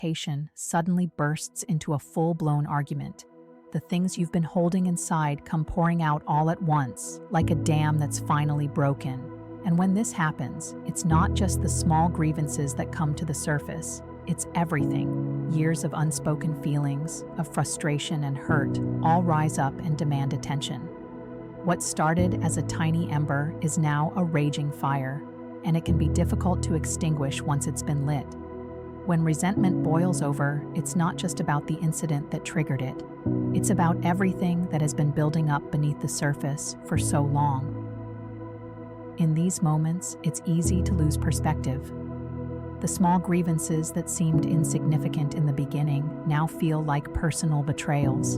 Patient suddenly bursts into a full-blown argument. The things you've been holding inside come pouring out all at once, like a dam that's finally broken. And when this happens, it's not just the small grievances that come to the surface. It's everything. Years of unspoken feelings, of frustration and hurt, all rise up and demand attention. What started as a tiny ember is now a raging fire, and it can be difficult to extinguish once it's been lit. When resentment boils over, it's not just about the incident that triggered it. It's about everything that has been building up beneath the surface for so long. In these moments, it's easy to lose perspective. The small grievances that seemed insignificant in the beginning now feel like personal betrayals.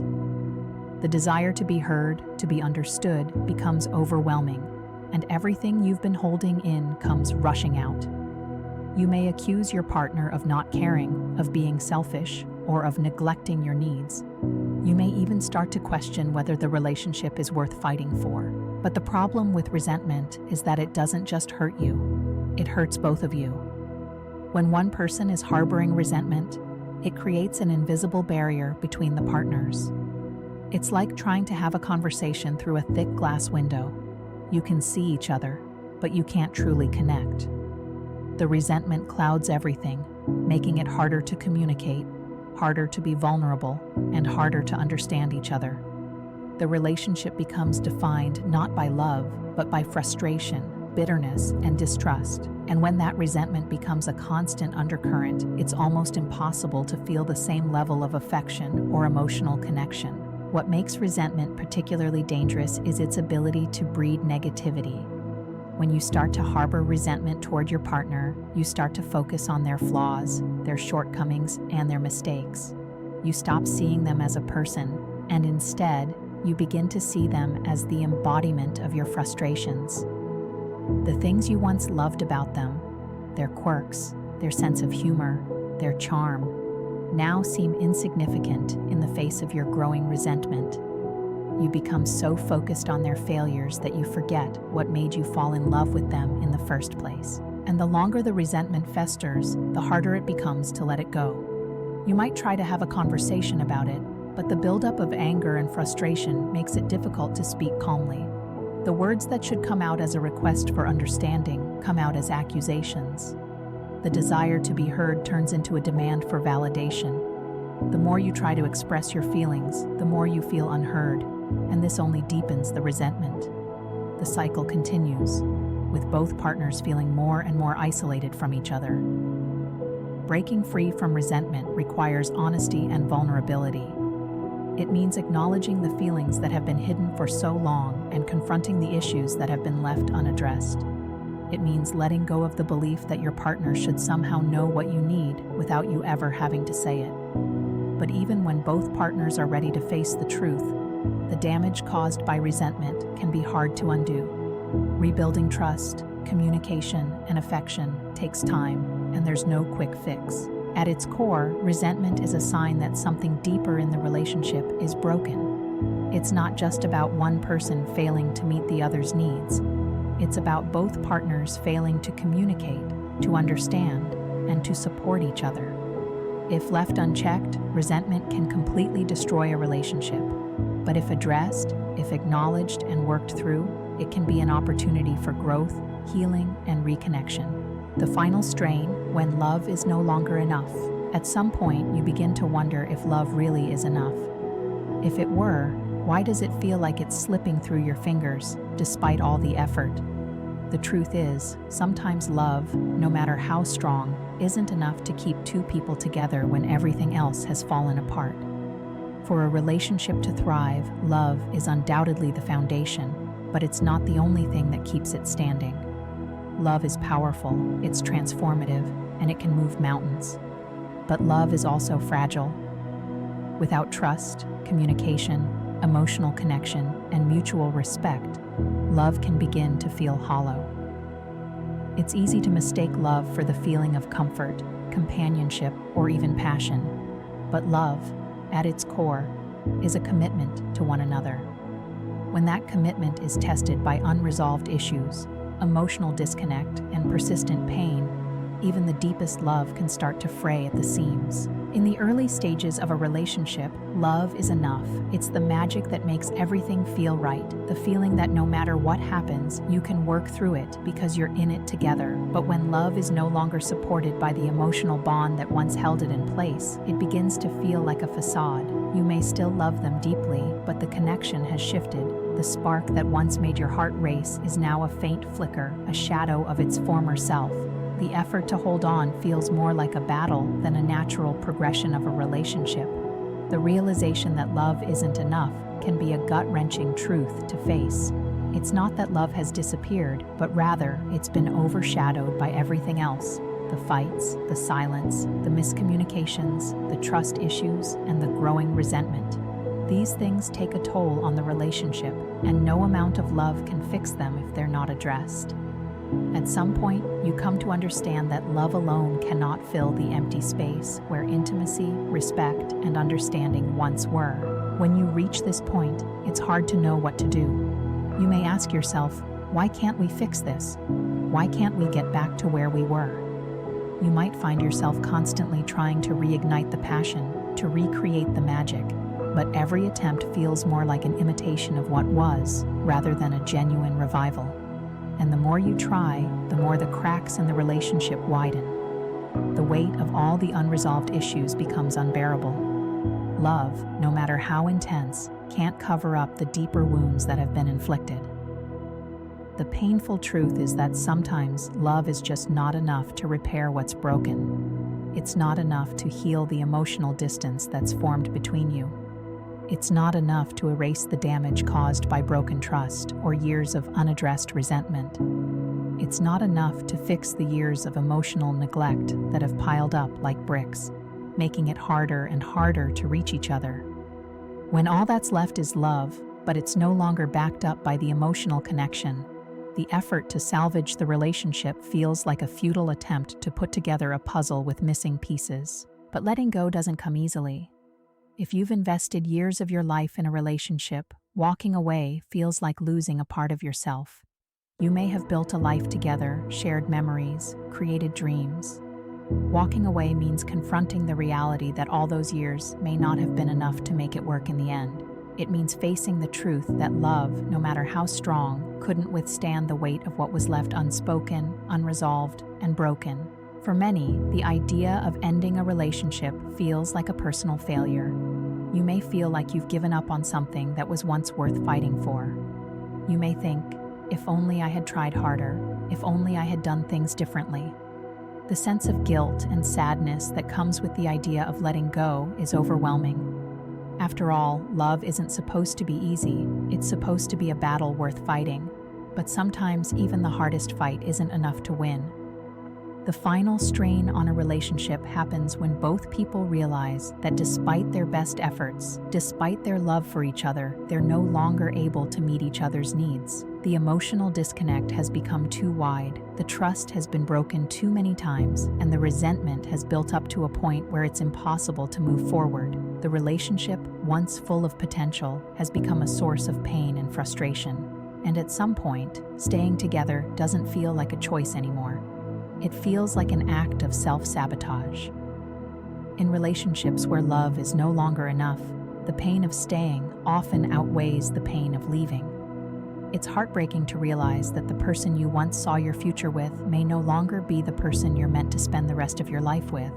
The desire to be heard, to be understood, becomes overwhelming, and everything you've been holding in comes rushing out. You may accuse your partner of not caring, of being selfish, or of neglecting your needs. You may even start to question whether the relationship is worth fighting for. But the problem with resentment is that it doesn't just hurt you, it hurts both of you. When one person is harboring resentment, it creates an invisible barrier between the partners. It's like trying to have a conversation through a thick glass window. You can see each other, but you can't truly connect. The resentment clouds everything, making it harder to communicate, harder to be vulnerable, and harder to understand each other. The relationship becomes defined not by love, but by frustration, bitterness, and distrust. And when that resentment becomes a constant undercurrent, it's almost impossible to feel the same level of affection or emotional connection. What makes resentment particularly dangerous is its ability to breed negativity. When you start to harbor resentment toward your partner, you start to focus on their flaws, their shortcomings, and their mistakes. You stop seeing them as a person, and instead, you begin to see them as the embodiment of your frustrations. The things you once loved about them, their quirks, their sense of humor, their charm, now seem insignificant in the face of your growing resentment. You become so focused on their failures that you forget what made you fall in love with them in the first place. And the longer the resentment festers, the harder it becomes to let it go. You might try to have a conversation about it, but the buildup of anger and frustration makes it difficult to speak calmly. The words that should come out as a request for understanding come out as accusations. The desire to be heard turns into a demand for validation. The more you try to express your feelings, the more you feel unheard, and this only deepens the resentment. The cycle continues, with both partners feeling more and more isolated from each other. Breaking free from resentment requires honesty and vulnerability. It means acknowledging the feelings that have been hidden for so long and confronting the issues that have been left unaddressed. It means letting go of the belief that your partner should somehow know what you need without you ever having to say it. But even when both partners are ready to face the truth, the damage caused by resentment can be hard to undo. Rebuilding trust, communication, and affection takes time, and there's no quick fix. At its core, resentment is a sign that something deeper in the relationship is broken. It's not just about one person failing to meet the other's needs. It's about both partners failing to communicate, to understand, and to support each other. If left unchecked, resentment can completely destroy a relationship. But if addressed, if acknowledged and worked through, it can be an opportunity for growth, healing, and reconnection. The final strain, when love is no longer enough. At some point, you begin to wonder if love really is enough. If it were, why does it feel like it's slipping through your fingers, despite all the effort? The truth is, sometimes love, no matter how strong, isn't enough to keep two people together when everything else has fallen apart. For a relationship to thrive, love is undoubtedly the foundation, but it's not the only thing that keeps it standing. Love is powerful, it's transformative, and it can move mountains. But love is also fragile. Without trust, communication, emotional connection, and mutual respect, love can begin to feel hollow. It's easy to mistake love for the feeling of comfort, companionship, or even passion. But love, at its core, is a commitment to one another. When that commitment is tested by unresolved issues, emotional disconnect, and persistent pain, even the deepest love can start to fray at the seams. In the early stages of a relationship, love is enough. It's the magic that makes everything feel right, the feeling that no matter what happens, you can work through it because you're in it together. But when love is no longer supported by the emotional bond that once held it in place, it begins to feel like a facade. You may still love them deeply, but the connection has shifted. The spark that once made your heart race is now a faint flicker, a shadow of its former self. The effort to hold on feels more like a battle than a natural progression of a relationship. The realization that love isn't enough can be a gut-wrenching truth to face. It's not that love has disappeared, but rather it's been overshadowed by everything else. The fights, the silence, the miscommunications, the trust issues, and the growing resentment. These things take a toll on the relationship, and no amount of love can fix them if they're not addressed. At some point, you come to understand that love alone cannot fill the empty space where intimacy, respect, and understanding once were. When you reach this point, it's hard to know what to do. You may ask yourself, why can't we fix this? Why can't we get back to where we were? You might find yourself constantly trying to reignite the passion, to recreate the magic, but every attempt feels more like an imitation of what was, rather than a genuine revival. And the more you try, the more the cracks in the relationship widen. The weight of all the unresolved issues becomes unbearable. Love, no matter how intense, can't cover up the deeper wounds that have been inflicted. The painful truth is that sometimes love is just not enough to repair what's broken. It's not enough to heal the emotional distance that's formed between you. It's not enough to erase the damage caused by broken trust or years of unaddressed resentment. It's not enough to fix the years of emotional neglect that have piled up like bricks, making it harder and harder to reach each other. When all that's left is love, but it's no longer backed up by the emotional connection, the effort to salvage the relationship feels like a futile attempt to put together a puzzle with missing pieces. But letting go doesn't come easily. If you've invested years of your life in a relationship, walking away feels like losing a part of yourself. You may have built a life together, shared memories, created dreams. Walking away means confronting the reality that all those years may not have been enough to make it work in the end. It means facing the truth that love, no matter how strong, couldn't withstand the weight of what was left unspoken, unresolved, and broken. For many, the idea of ending a relationship feels like a personal failure. You may feel like you've given up on something that was once worth fighting for. You may think, if only I had tried harder, if only I had done things differently. The sense of guilt and sadness that comes with the idea of letting go is overwhelming. After all, love isn't supposed to be easy. It's supposed to be a battle worth fighting. But sometimes even the hardest fight isn't enough to win. The final strain on a relationship happens when both people realize that despite their best efforts, despite their love for each other, they're no longer able to meet each other's needs. The emotional disconnect has become too wide, the trust has been broken too many times, and the resentment has built up to a point where it's impossible to move forward. The relationship, once full of potential, has become a source of pain and frustration. And at some point, staying together doesn't feel like a choice anymore. It feels like an act of self-sabotage. In relationships where love is no longer enough, the pain of staying often outweighs the pain of leaving. It's heartbreaking to realize that the person you once saw your future with may no longer be the person you're meant to spend the rest of your life with.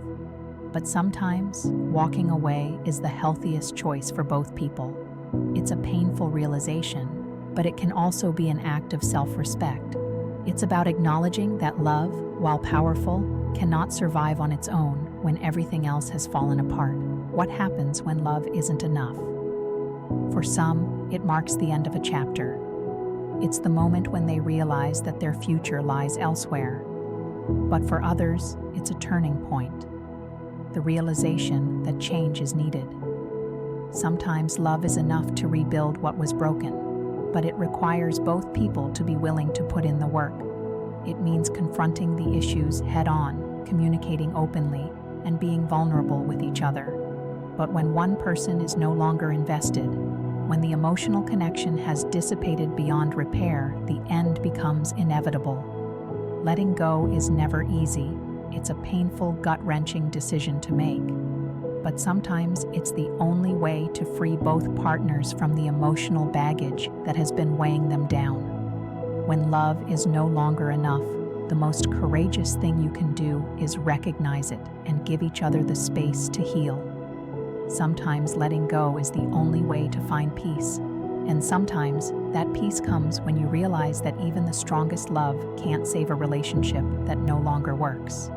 But sometimes, walking away is the healthiest choice for both people. It's a painful realization, but it can also be an act of self-respect. It's about acknowledging that love, while powerful, cannot survive on its own when everything else has fallen apart. What happens when love isn't enough? For some, it marks the end of a chapter. It's the moment when they realize that their future lies elsewhere. But for others, it's a turning point. The realization that change is needed. Sometimes love is enough to rebuild what was broken, but it requires both people to be willing to put in the work. It means confronting the issues head-on, communicating openly, and being vulnerable with each other. But when one person is no longer invested, when the emotional connection has dissipated beyond repair, the end becomes inevitable. Letting go is never easy, it's a painful, gut-wrenching decision to make. But sometimes it's the only way to free both partners from the emotional baggage that has been weighing them down. When love is no longer enough, the most courageous thing you can do is recognize it and give each other the space to heal. Sometimes letting go is the only way to find peace, and sometimes that peace comes when you realize that even the strongest love can't save a relationship that no longer works.